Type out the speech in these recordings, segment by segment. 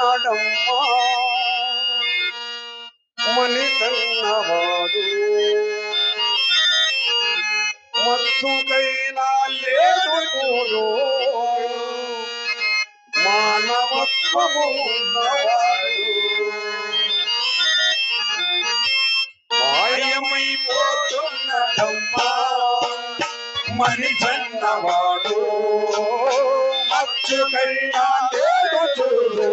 పోతున్నాడమ్మా మనిషన్నవాడు మత్తుకైనా లేదు మానవత్వము ఉన్నవాడు మాయమైపోతున్నడమ్మా మనిషన్నవాడు మత్తుకైనా లేదు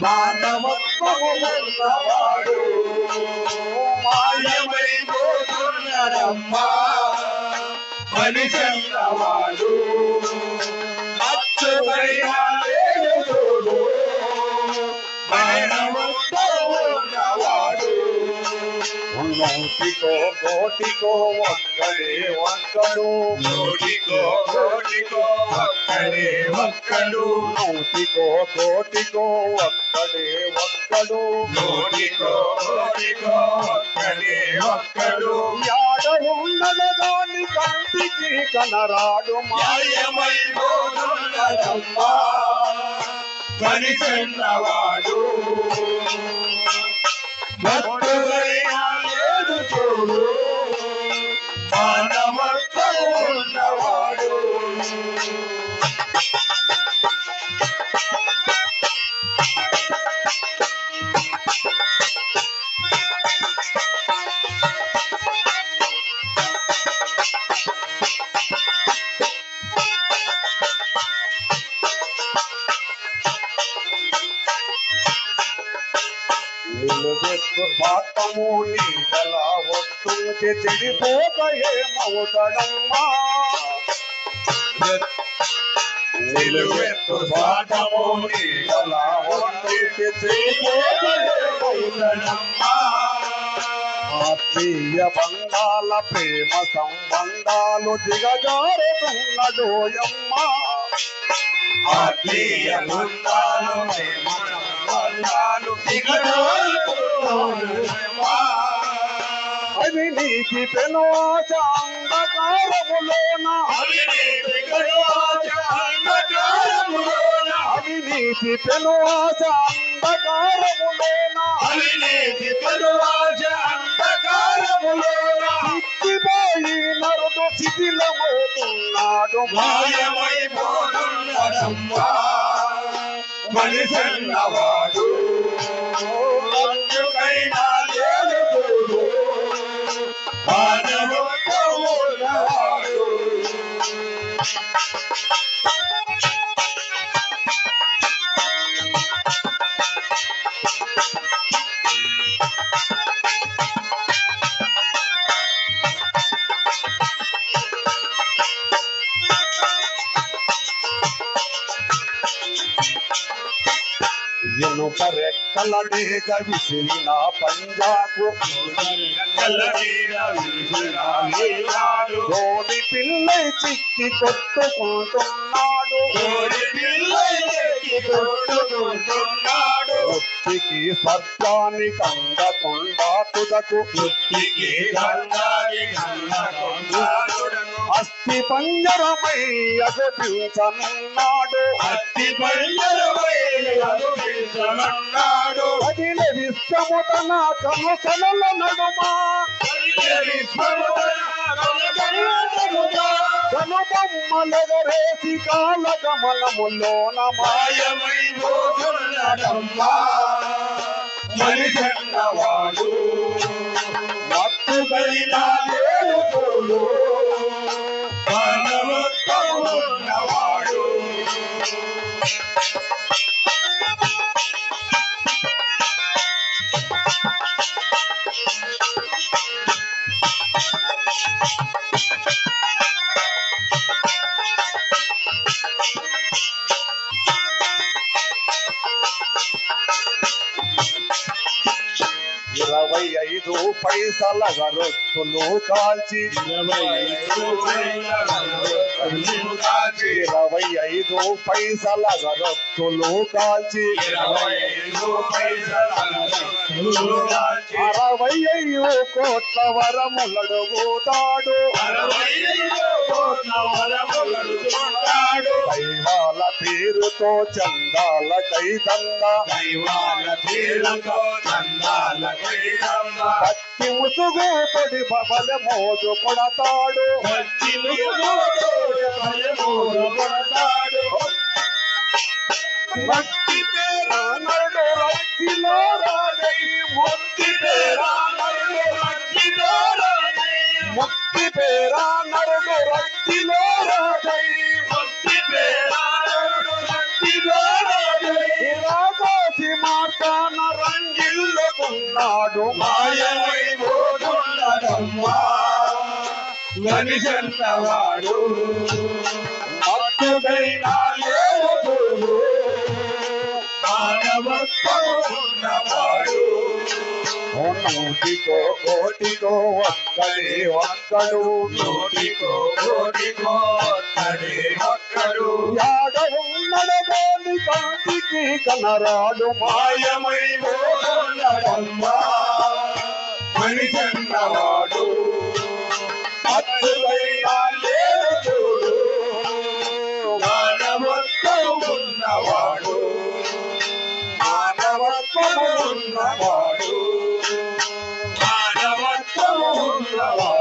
మానవత్వము ఉన్నవాడు మాయమైపోతున్నడమ్మా మనిషన్నవాడు మత్తుకైనా లేదు మానవత్వము ఉన్నవాడు నూటికో కోటికో ఒక్కడే ఒక్కడు నూటికో కోటికో ఒక్కడే ఒక్కడు నూటికో కోటికో ఒక్కడే ఒక్కడు నూటికో కోటికో ఒక్కడే ఒక్కడు యాడ ఉన్నదాని కంటికి కనరాడు మాయమైపోతున్నదమ్మా మనిషన్నవాడు భక్తులైనా లేదు చూడు మానవత్వము ఉన్నవాడు నిలువెత్తు పాపము నీడలా వస్తుంటే చెడిపోక ఏమవుతాడమ్మా నిలువెత్తు పాపము నీడలా వస్తుంటే చెడిపోక ఏమవుతాడమ్మా ఆత్మీయ బంధాల ప్రేమ సంబంధాలు దిగజారుతున్నడోయమ్మా ఆత్మీయ బంధాలు ప్రేమ సంబంధాలు దిగజారుతున్నడమ్మా అవినీతి పెనువాచ అంధకారములోన అవినీతి పెనువాచ అంధకారములోన అవినీతి పెనువాచ అంధకారములోన అవినీతి పెనువాచ అంధకారములోన సిద్ధిపోయి నరుడు శిథిలమవుతున్నాడు మాయమైపోతున్నాడమ్మా మనిషన్నవాడు అందుకైనా లేదు మానవత్వము ఉన్నవాడు ఇనుప రెక్కల డేగ విసిరిన పంజాకు గోడి పిల్లై చిక్కి కొట్టుకుంటున్నాడు ఒత్తికి స్వర్గానికి అందకుండా తుదకు అస్థి పంజరమై అగుపించనున్నాడు అస్థి పంజరమై అగుపించనున్నాడు అదిల విశ్వము తన కనుసల నడుమా కనుబొమ్మలెగరేసి కాలగమనములోన మాయమైపోతున్నడమ్మా మనిషన్నవాడు మత్తుకైనా లేదు మానవత్వము ఉన్నవాడు $25 రొట్టె రొత్తులు కాల్చి 25 పైసల రొత్తులు కాల్చి 65 కోట్ల వరములడుగుతాడు దైవాల పేరుతో చందాల కైదందా పచ్చి ముసుగు తొడి బల మోజు కొడతాడు మట్టి పేరా నడు రచ్చిలో రాజై ముక్తి పేరా నడు రచ్చిలో రాజై ముక్తి పేరా నడు రచ్చిలో రాజై ముక్తి పేరా నడు రచ్చిలో రాజై రాజోసి మార్తాన రంగిల్లుకున్నాడు మాయమై పోతున్నాడమ్మా మనిషన్నవాడు మత్తుడైనా లేదు నూటికో కోటికో ఒక్కడే ఒక్కడు నూటికో కోటికో ఒక్కడే ఒక్కడు యాడవున్నడగోని కంటికి కనరాడు మాయమై పోతున్నాడమ్మా మనిషన్నవాడు మత్తుడైనా లేదు మానవత్వం ఉన్నవాడు మానవత్వం ఉన్నవాడు మానవత్వం ఉన్నవాడు